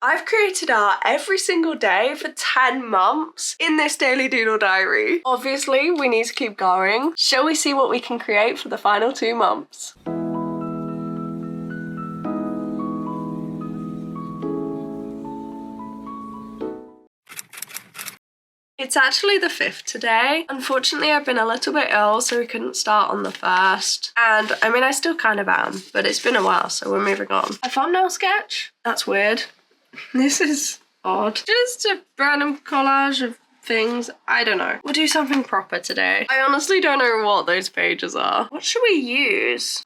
I've created art every single day for 10 months in this daily doodle diary. Obviously, we need to keep going. Shall we see what we can create for the final 2 months? It's actually the 5th today. Unfortunately, I've been a little bit ill, so we couldn't start on the 1st. And I mean, I still kind of am, but it's been a while, so we're moving on. A thumbnail sketch? That's weird. This is odd. Just a random collage of things. I don't know. We'll do something proper today. I honestly don't know what those pages are. What should we use?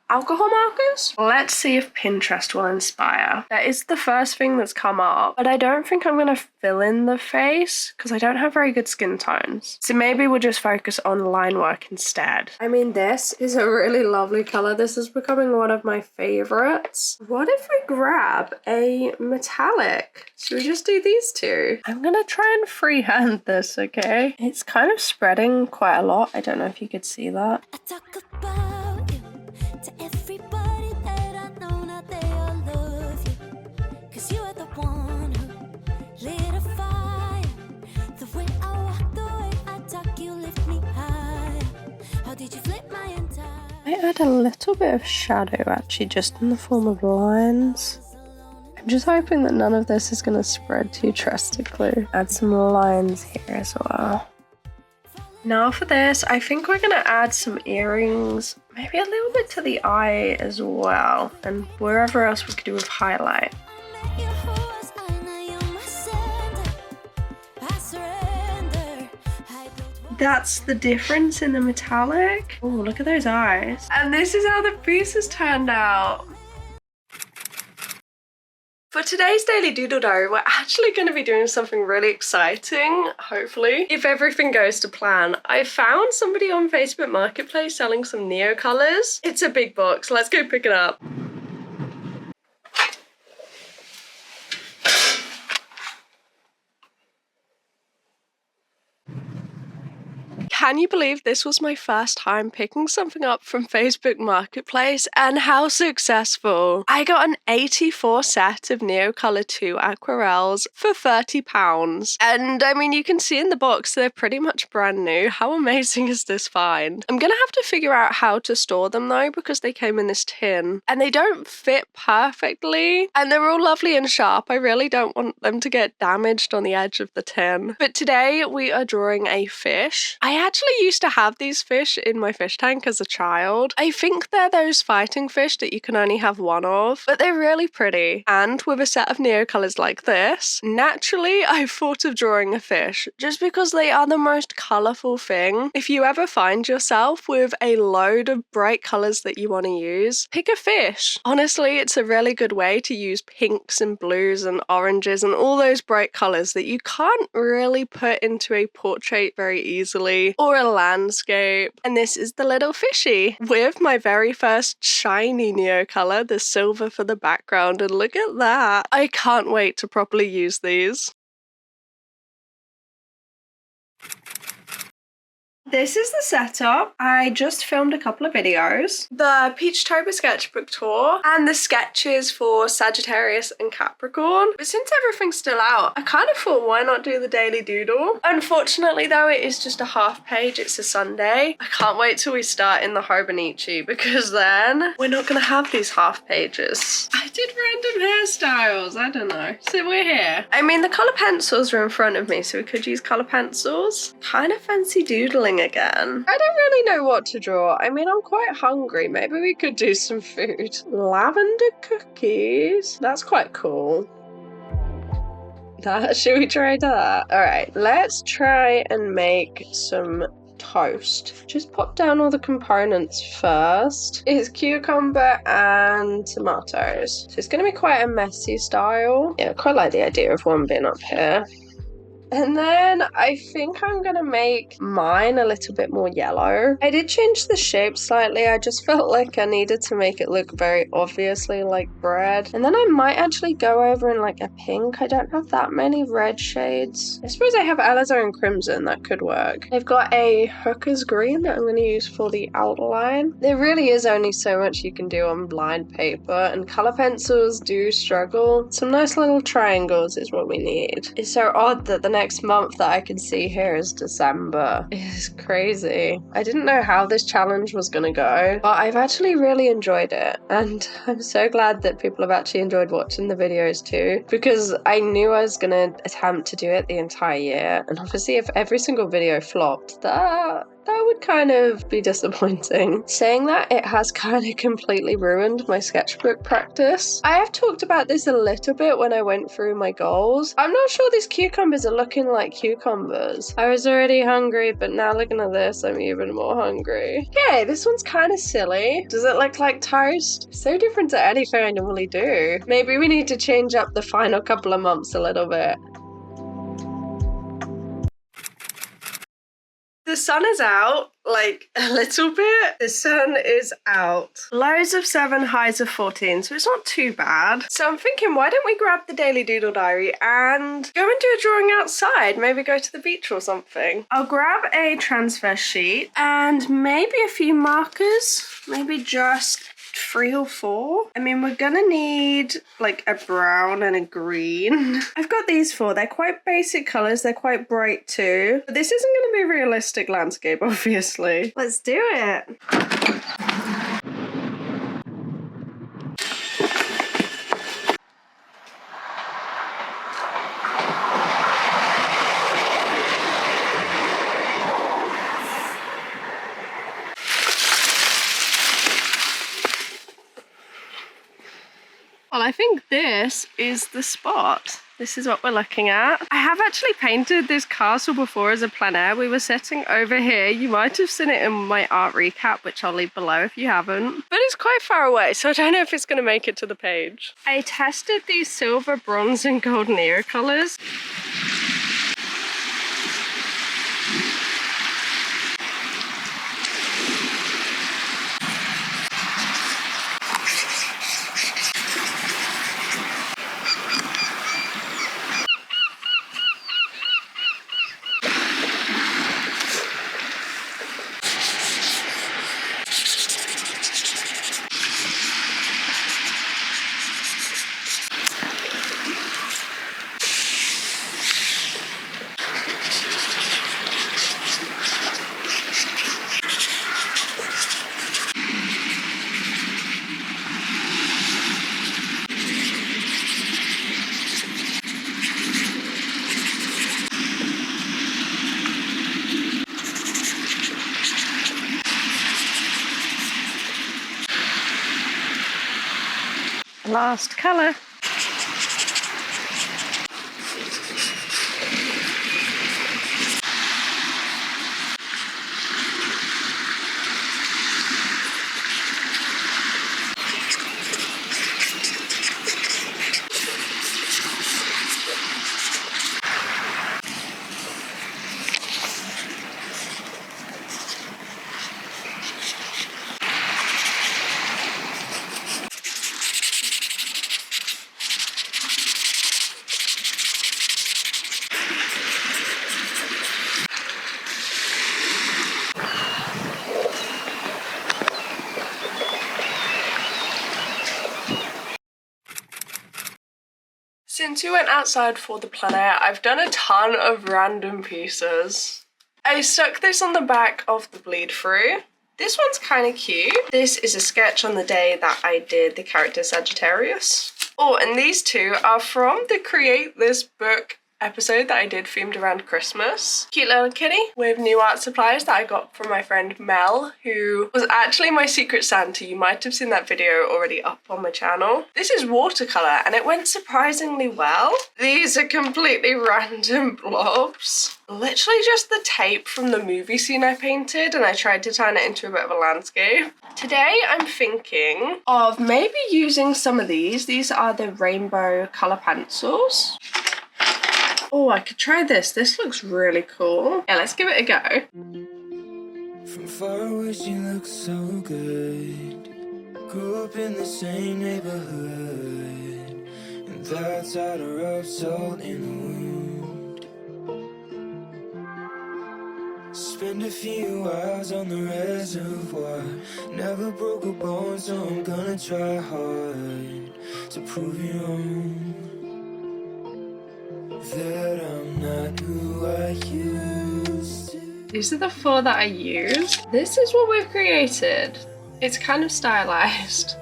Alcohol markers? Let's see if Pinterest will inspire. That is the first thing that's come up, but I don't think I'm gonna fill in the face because I don't have very good skin tones. So maybe we'll just focus on line work instead. I mean, this is a really lovely color. This is becoming one of my favorites. What if we grab a metallic? Should we just do these two? I'm gonna try and freehand this, okay? It's kind of spreading quite a lot. I don't know if you could see that. I talk about you to everybody that I know, now they all love you, 'cause you are the one who lit a fire. The way I walk, the way I talk, you lift me high. How did you flip my entire... I add a little bit of shadow actually, just in the form of lines. I'm just hoping that none of this is going to spread too drastically. Add some lines here as well. Now for this, I think we're gonna add some earrings, maybe a little bit to the eye as well, and wherever else we could do with highlight. That's the difference in the metallic. Oh, look at those eyes. And this is how the piece has turned out. For today's Daily Doodle Diary, we're actually going to be doing something really exciting, hopefully, if everything goes to plan. I found somebody on Facebook Marketplace selling some Neocolors. It's a big box. Let's go pick it up. Can you believe this was my first time picking something up from Facebook Marketplace, and how successful? I got an 84 set of Neocolor 2 aquarelles for £30. And I mean, you can see in the box they're pretty much brand new. How amazing is this find? I'm gonna have to figure out how to store them though, because they came in this tin and they don't fit perfectly, and they're all lovely and sharp. I really don't want them to get damaged on the edge of the tin. But today we are drawing a fish. I actually used to have these fish in my fish tank as a child. I think they're those fighting fish that you can only have one of, but they're really pretty. And with a set of Neocolors like this, naturally I thought of drawing a fish just because they are the most colourful thing. If you ever find yourself with a load of bright colours that you want to use, pick a fish. Honestly, it's a really good way to use pinks and blues and oranges and all those bright colours that you can't really put into a portrait very easily, or a landscape. And this is the little fishy with my very first shiny Neocolor, the silver for the background, and look at that. I can't wait to properly use these. This is the setup. I just filmed a couple of videos. The Peachtober Sketchbook Tour and the sketches for Sagittarius and Capricorn. But since everything's still out, I kind of thought, why not do the Daily Doodle? Unfortunately though, it is just a half page. It's a Sunday. I can't wait till we start in the Hobonichi, because then we're not gonna have these half pages. I did random hairstyles, I don't know. So we're here. I mean, the colour pencils are in front of me, so we could use colour pencils. Kind of fancy doodling again. I don't really know what to draw. I mean, I'm quite hungry. Maybe we could do some food. Lavender cookies. That's quite cool. Should we try that? All right, let's try and make some toast. Just pop down all the components first. It's cucumber and tomatoes. So it's going to be quite a messy style. Yeah, I quite like the idea of one being up here. And then I think I'm gonna make mine a little bit more yellow. I did change the shape slightly. I just felt like I needed to make it look very obviously like bread. And then I might actually go over in like a pink. I don't have that many red shades. I suppose I have alizarin crimson, that could work. I've got a hooker's green that I'm gonna use for the outline. There really is only so much you can do on blind paper, and color pencils do struggle. Some nice little triangles is what we need. It's so odd that the next month that I can see here is December. It's crazy. I didn't know how this challenge was gonna go, but I've actually really enjoyed it, and I'm so glad that people have actually enjoyed watching the videos too, because I knew I was gonna attempt to do it the entire year, and obviously if every single video flopped, that would kind of be disappointing. Saying that, it has kind of completely ruined my sketchbook practice. I have talked about this a little bit when I went through my goals. I'm not sure these cucumbers are looking like cucumbers. I was already hungry, but now looking at this, I'm even more hungry. Okay, this one's kind of silly. Does it look like toast? So different to anything I normally do. Maybe we need to change up the final couple of months a little bit. The sun is out, like, a little bit. The sun is out. Lows of 7, highs of 14, so it's not too bad. So I'm thinking, why don't we grab the Daily Doodle Diary and go and do a drawing outside? Maybe go to the beach or something. I'll grab a transfer sheet and maybe a few markers. Maybe just 3 or 4. I mean, we're gonna need like a brown and a green. I've got these 4. They're quite basic colors. They're quite bright too. But this isn't gonna be a realistic landscape, obviously. Let's do it. Well, I think this is the spot. This is what we're looking at. I have actually painted this castle before as a plein air. We were sitting over here. You might have seen it in my art recap, which I'll leave below if you haven't. But it's quite far away, so I don't know if it's going to make it to the page. I tested these silver, bronze, and golden era colours. Last colour. Since we went outside for the plein air, I've done a ton of random pieces. I stuck this on the back of the bleed through. This one's kind of cute. This is a sketch on the day that I did the character Sagittarius. Oh, and these two are from the Create This Book episode that I did themed around Christmas. Cute little kitty with new art supplies that I got from my friend Mel, who was actually my secret Santa. You might have seen that video already up on my channel. This is watercolor and it went surprisingly well. These are completely random blobs. Literally just the tape from the movie scene I painted, and I tried to turn it into a bit of a landscape. Today I'm thinking of maybe using some of these. These are the rainbow color pencils. Oh, I could try this. This looks really cool. Yeah, let's give it a go. From far away she looks so good. Grew up in the same neighborhood, and that's how to rub salt in a wound. Spend a few hours on the reservoir. Never broke a bone, so I'm gonna try hard to prove you wrong, that I'm not who I used to. These are the 4 that I use. This is what we've created. It's kind of stylized.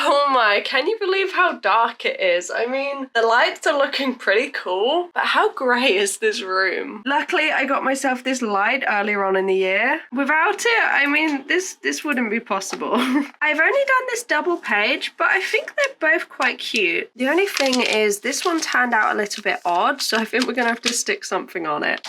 Oh my, can you believe how dark it is? I mean, the lights are looking pretty cool, but how grey is this room? Luckily, I got myself this light earlier on in the year. Without it, I mean, this wouldn't be possible. I've only done this double page, but I think they're both quite cute. The only thing is this one turned out a little bit odd, so I think we're gonna have to stick something on it.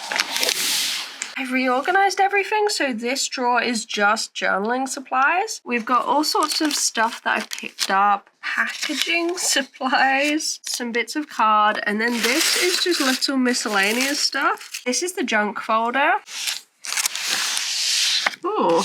I've reorganized everything, so this drawer is just journaling supplies. We've got all sorts of stuff that I've picked up, packaging supplies, some bits of card, and then this is just little miscellaneous stuff. This is the junk folder. Ooh.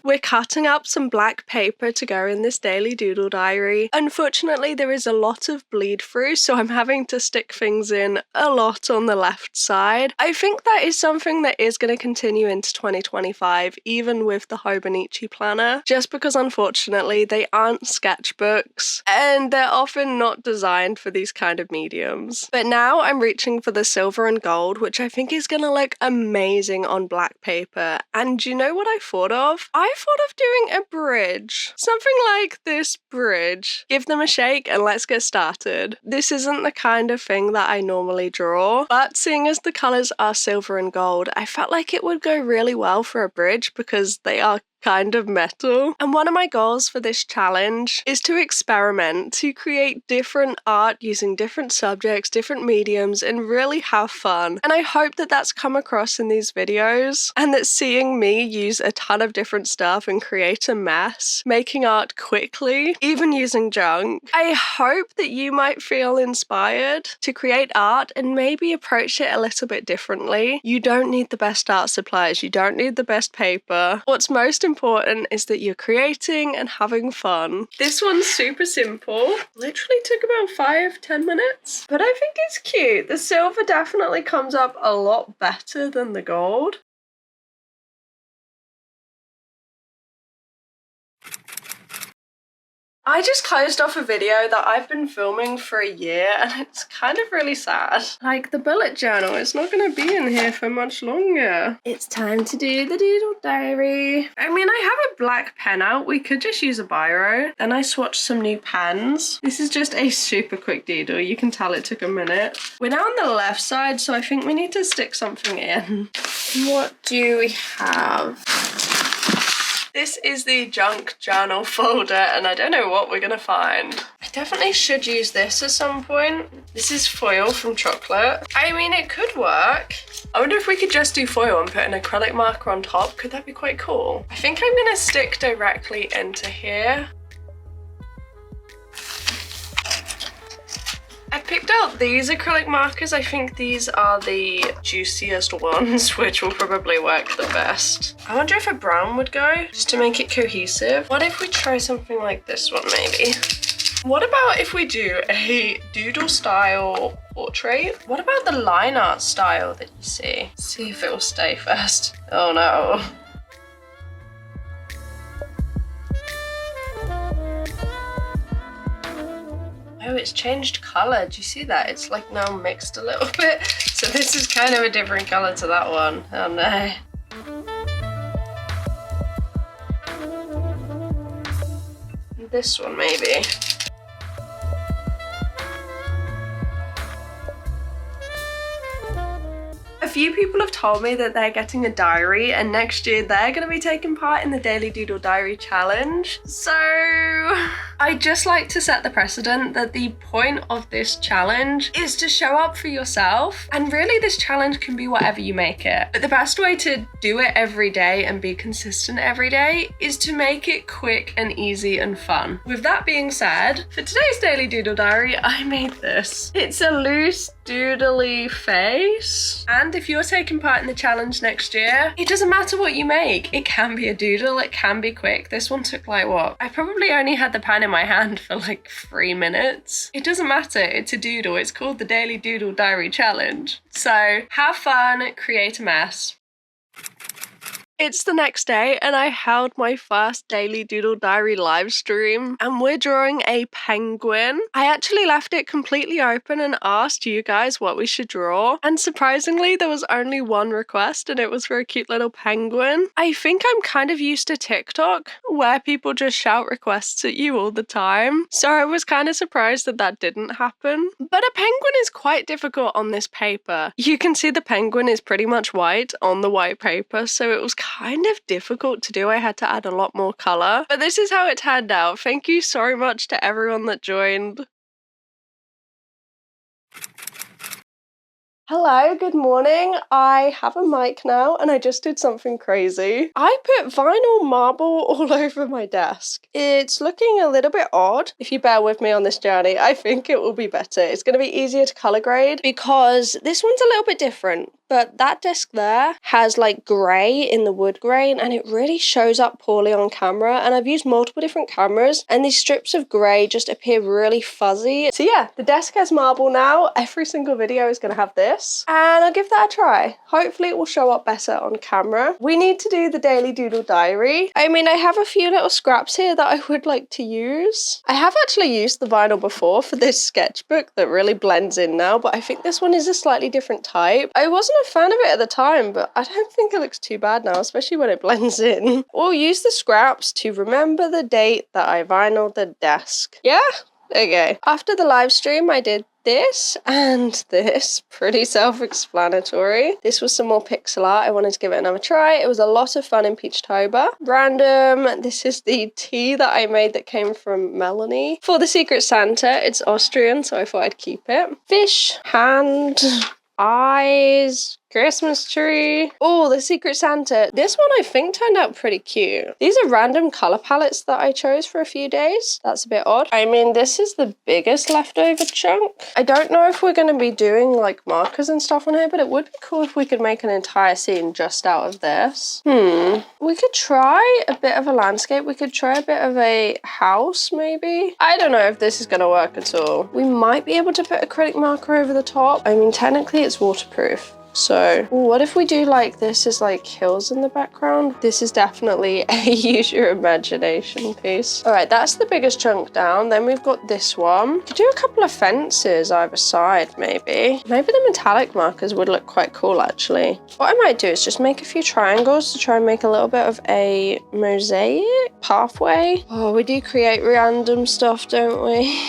We're cutting up some black paper to go in this daily doodle diary. Unfortunately, there is a lot of bleed through, so I'm having to stick things in a lot on the left side. I think that is something that is going to continue into 2025, even with the Hobonichi planner, just because unfortunately they aren't sketchbooks and they're often not designed for these kind of mediums. But now I'm reaching for the silver and gold, which I think is going to look amazing on black paper. And you know what I thought of? I thought of doing a bridge. Something like this bridge. Give them a shake and let's get started. This isn't the kind of thing that I normally draw, but seeing as the colours are silver and gold, I felt like it would go really well for a bridge because they are kind of metal. And one of my goals for this challenge is to experiment, to create different art using different subjects, different mediums, and really have fun. And I hope that that's come across in these videos, and that seeing me use a ton of different stuff and create a mess, making art quickly, even using junk, I hope that you might feel inspired to create art and maybe approach it a little bit differently. You don't need the best art supplies, you don't need the best paper. What's most important is that you're creating and having fun. This one's super simple. Literally took about 5-10 minutes, but I think it's cute. The silver definitely comes up a lot better than the gold. I just closed off a video that I've been filming for a year and it's kind of really sad. Like the bullet journal, it's not going to be in here for much longer. It's time to do the doodle diary. I mean, I have a black pen out. We could just use a biro. Then I swatched some new pens. This is just a super quick doodle. You can tell it took a minute. We're now on the left side, so I think we need to stick something in. What do we have? This is the junk journal folder and I don't know what we're gonna find. I definitely should use this at some point. This is foil from chocolate. I mean, it could work. I wonder if we could just do foil and put an acrylic marker on top. Could that be quite cool? I think I'm gonna stick directly into here. I picked out these acrylic markers. I think these are the juiciest ones, which will probably work the best. I wonder if a brown would go, just to make it cohesive. What if we try something like this one, maybe? What about if we do a doodle style portrait? What about the line art style that you see? See if it will stay first. Oh no. Oh, it's changed colour. Do you see that? It's like now mixed a little bit. So this is kind of a different colour to that one. Oh no. This one maybe. A few people have told me that they're getting a diary and next year they're going to be taking part in the Daily Doodle Diary Challenge. So I just like to set the precedent that the point of this challenge is to show up for yourself. And really this challenge can be whatever you make it. But the best way to do it every day and be consistent every day is to make it quick and easy and fun. With that being said, for today's Daily Doodle Diary, I made this. It's a loose doodly face. And if you're taking part in the challenge next year, it doesn't matter what you make. It can be a doodle, it can be quick. This one took like what? I probably only had the pen in my hand for like 3 minutes. It doesn't matter, it's a doodle. It's called the Daily Doodle Diary Challenge. So have fun, create a mess. It's the next day and I held my first Daily Doodle Diary live stream and we're drawing a penguin. I actually left it completely open and asked you guys what we should draw. And surprisingly, there was only one request and it was for a cute little penguin. I think I'm kind of used to TikTok where people just shout requests at you all the time. So I was kind of surprised that that didn't happen. But a penguin is quite difficult on this paper. You can see the penguin is pretty much white on the white paper, so it was kind of difficult to do. I had to add a lot more color, but this is how it turned out. Thank you so much to everyone that joined. Hello, good morning. I have a mic now and I just did something crazy. I put vinyl marble all over my desk. It's looking a little bit odd. If you bear with me on this journey, I think it will be better. It's going to be easier to color grade because this one's a little bit different. But that desk there has like grey in the wood grain and it really shows up poorly on camera. And I've used multiple different cameras and these strips of grey just appear really fuzzy. So yeah, the desk has marble now. Every single video is going to have this. And I'll give that a try. Hopefully it will show up better on camera. We need to do the Daily Doodle Diary. I mean, I have a few little scraps here that I would like to use. I have actually used the vinyl before for this sketchbook that really blends in now, but I think this one is a slightly different type. I wasn't a fan of it at the time, but I don't think it looks too bad now, especially when it blends in. We'll use the scraps to remember the date that I vinyled the desk. Yeah? Okay. After the live stream, I did this and this, pretty self-explanatory. This was some more pixel art. I wanted to give it another try. It was a lot of fun in Peachtober. Random. This is the tea that I made that came from Melanie. For the Secret Santa, it's Austrian, so I thought I'd keep it. Fish, hand, eyes, Christmas tree. Oh, the Secret Santa. This one I think turned out pretty cute. These are random color palettes that I chose for a few days. That's a bit odd. I mean, this is the biggest leftover chunk. I don't know if we're going to be doing like markers and stuff on here, but it would be cool if we could make an entire scene just out of this. We could try a bit of a landscape. We could try a bit of a house maybe. I don't know if this is going to work at all. We might be able to put acrylic marker over the top. I mean, technically it's waterproof. So what if we do like this is like hills in the background? This is definitely a use your imagination piece. All right, that's the biggest chunk down. Then we've got this one. Could do a couple of fences either side maybe. Maybe the metallic markers would look quite cool actually. What I might do is just make a few triangles to try and make a little bit of a mosaic pathway. Oh, we do create random stuff, don't we?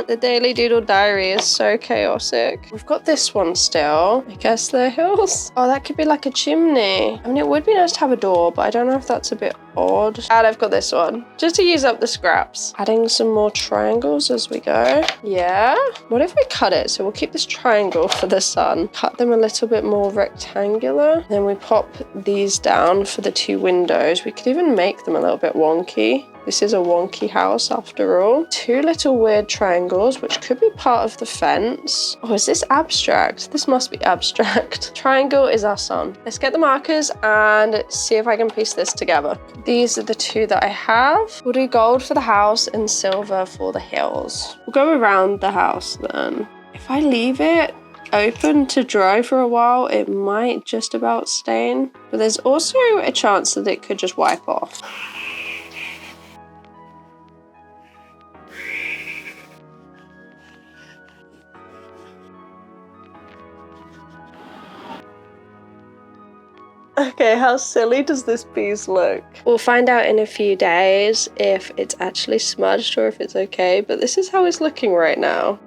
The Daily Doodle Diary is so chaotic. We've got this one still. I guess the hills. Oh, that could be like a chimney. I mean, it would be nice to have a door, but I don't know if that's a bit odd. And I've got this one, just to use up the scraps. Adding some more triangles as we go. Yeah. What if we cut it? So we'll keep this triangle for the sun. Cut them a little bit more rectangular. Then we pop these down for the two windows. We could even make them a little bit wonky. This is a wonky house after all. Two little weird triangles, which could be part of the fence. Oh, is this abstract? This must be abstract. Triangle is our sun. Let's get the markers and see if I can piece this together. These are the two that I have. We'll do gold for the house and silver for the hills. We'll go around the house then. If I leave it open to dry for a while, it might just about stain. But there's also a chance that it could just wipe off. Okay, how silly does this piece look? We'll find out in a few days if it's actually smudged or if it's okay, but this is how it's looking right now.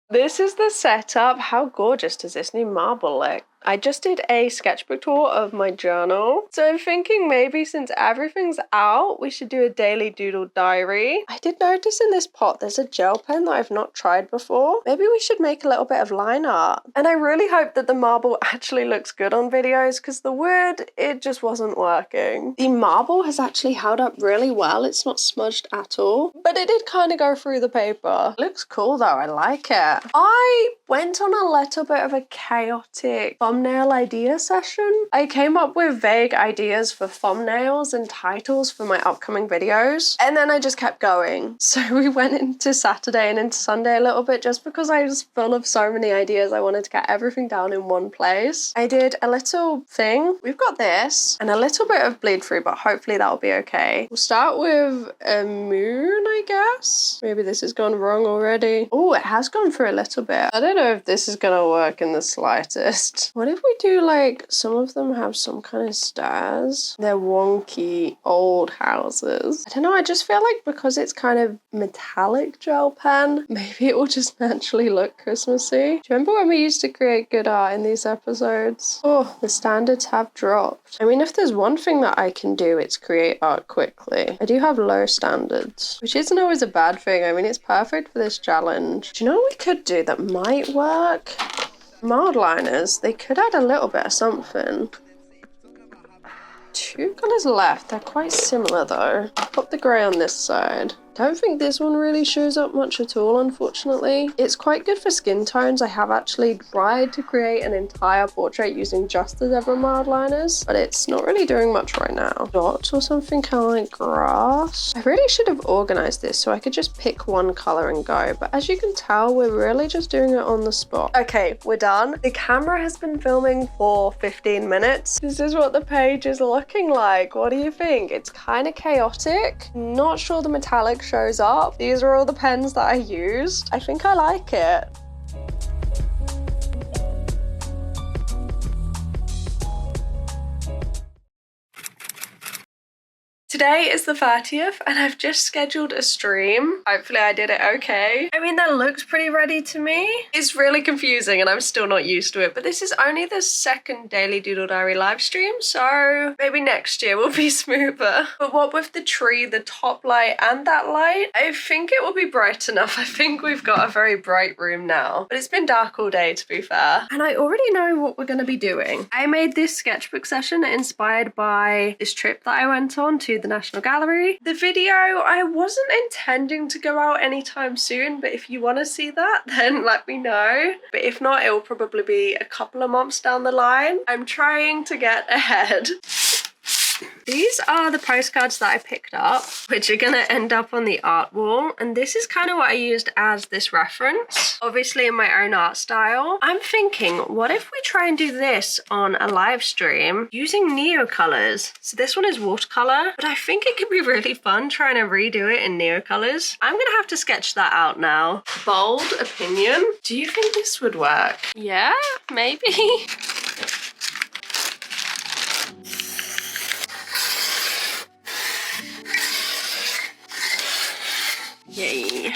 This is the setup. How gorgeous does this new marble look? I just did a sketchbook tour of my journal. So I'm thinking maybe since everything's out, we should do a daily doodle diary. I did notice in this pot there's a gel pen that I've not tried before. Maybe we should make a little bit of line art. And I really hope that the marble actually looks good on videos because the wood, it just wasn't working. The marble has actually held up really well. It's not smudged at all, but it did kind of go through the paper. It looks cool though, I like it. I went on a little bit of a chaotic thumbnail idea session. I came up with vague ideas for thumbnails and titles for my upcoming videos, and then I just kept going. So we went into Saturday and into Sunday a little bit just because I was full of so many ideas. I wanted to get everything down in one place. I did a little thing. We've got this and a little bit of bleed through, but hopefully that'll be okay. We'll start with a moon, I guess. Maybe this has gone wrong already. Oh, it has gone through a little bit. I don't know if this is gonna work in the slightest. What if we do like, some of them have some kind of stairs? They're wonky old houses. I don't know, I just feel like because it's kind of metallic gel pen, maybe it will just naturally look Christmassy. Do you remember when we used to create good art in these episodes? Oh, the standards have dropped. I mean, if there's one thing that I can do, it's create art quickly. I do have low standards, which isn't always a bad thing. I mean, it's perfect for this challenge. Do you know what we could do that might work? Mild liners, they could add a little bit of something. 2 colours left. They're quite similar though. I'll put the grey on this side. Don't think this one really shows up much at all, unfortunately. It's quite good for skin tones. I have actually tried to create an entire portrait using just the zebra mild liners, but it's not really doing much right now. Dots or something kind of like grass. I really should have organized this so I could just pick one color and go, but as you can tell, we're really just doing it on the spot. Okay, we're done. The camera has been filming for 15 minutes. This is what the page is looking like. What do you think? It's kind of chaotic. Not sure the metallic shows up. These are all the pens that I used. I think I like it. Today is the 30th and I've just scheduled a stream. Hopefully I did it okay. I mean, that looks pretty ready to me. It's really confusing and I'm still not used to it, but this is only the second Daily Doodle Diary live stream, so maybe next year will be smoother. But what with the tree, the top light and that light, I think it will be bright enough. I think we've got a very bright room now, but it's been dark all day to be fair. And I already know what we're gonna be doing. I made this sketchbook session inspired by this trip that I went on to the National Gallery. The video, I wasn't intending to go out anytime soon, but if you want to see that, then let me know. But if not, it will probably be a couple of months down the line. I'm trying to get ahead. These are the postcards that I picked up, which are gonna end up on the art wall. And this is kind of what I used as this reference, obviously in my own art style. I'm thinking, what if we try and do this on a live stream using Neo colors? So this one is watercolor, but I think it could be really fun trying to redo it in Neo colors. I'm gonna have to sketch that out now. Bold opinion. Do you think this would work? Yeah, maybe. Yay.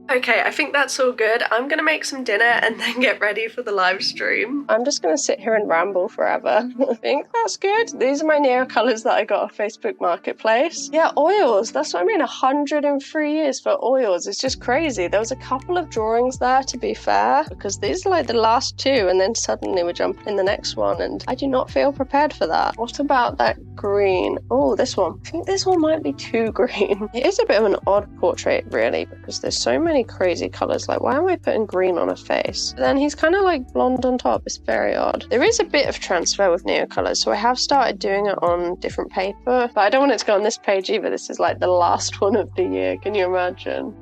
Okay, I think that's all good. I'm gonna make some dinner and then get ready for the live stream. I'm just gonna sit here and ramble forever. I think that's good. These are my Neo colors that I got off Facebook Marketplace. Yeah, oils. That's what I mean. 103 years for oils. It's just crazy. There was a couple of drawings there, to be fair, because these are like the last two, and then suddenly we're jumping in the next one, and I do not feel prepared for that. What about that green? Oh, this one. I think this one might be too green. It is a bit of an odd portrait, really, because there's so many crazy colors. Like, why am I putting green on a face? But then he's kind of like blonde on top. It's very odd. There is a bit of transfer with Neo colors, so I have started doing it on different paper, but I don't want it to go on this page either. This is like the last one of the year. Can you imagine?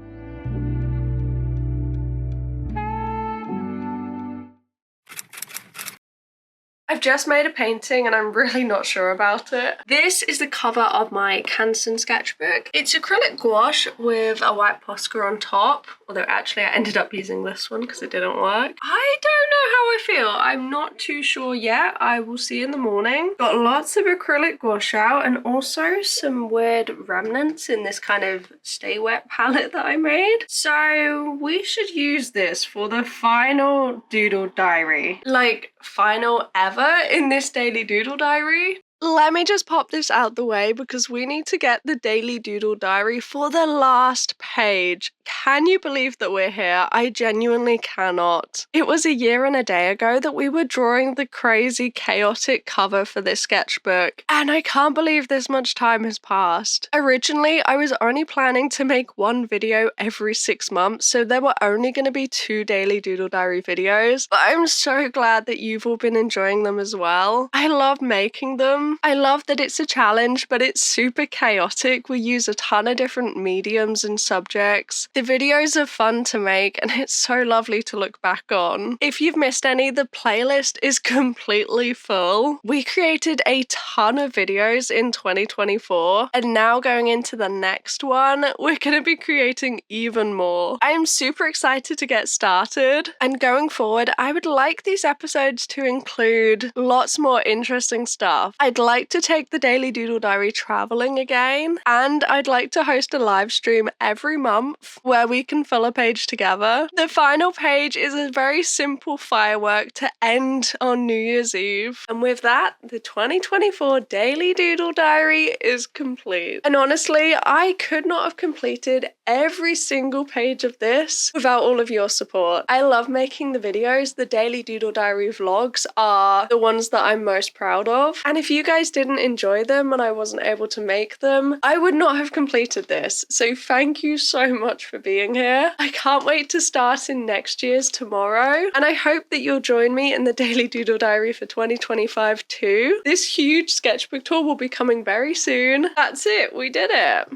I've just made a painting and I'm really not sure about it. This is the cover of my Canson sketchbook. It's acrylic gouache with a white Posca on top, although actually I ended up using this one because it didn't work. I don't know how I feel. I'm not too sure yet. I will see in the morning. Got lots of acrylic gouache out and also some weird remnants in this kind of stay wet palette that I made. So we should use this for the final doodle diary. Like, final ever in this daily doodle diary. Let me just pop this out the way because we need to get the daily doodle diary for the last page. Can you believe that we're here? I genuinely cannot. It was a year and a day ago that we were drawing the crazy chaotic cover for this sketchbook, and I can't believe this much time has passed. Originally, I was only planning to make one video every 6 months, so there were only going to be 2 daily doodle diary videos, but I'm so glad that you've all been enjoying them as well. I love making them. I love that it's a challenge, but it's super chaotic. We use a ton of different mediums and subjects. The videos are fun to make and it's so lovely to look back on. If you've missed any, the playlist is completely full. We created a ton of videos in 2024 and now going into the next one, we're going to be creating even more. I'm super excited to get started, and going forward, I would like these episodes to include lots more interesting stuff. I'd like to take the Daily Doodle Diary traveling again, and I'd like to host a live stream every month where we can fill a page together. The final page is a very simple firework to end on New Year's Eve. And with that, the 2024 Daily Doodle Diary is complete. And honestly, I could not have completed every single page of this without all of your support. I love making the videos. The Daily Doodle Diary vlogs are the ones that I'm most proud of. And if you guys didn't enjoy them and I wasn't able to make them, I would not have completed this. So thank you so much for being here. I can't wait to start in next year's tomorrow. And I hope that you'll join me in the Daily Doodle Diary for 2025 too. This huge sketchbook tour will be coming very soon. That's it. We did it.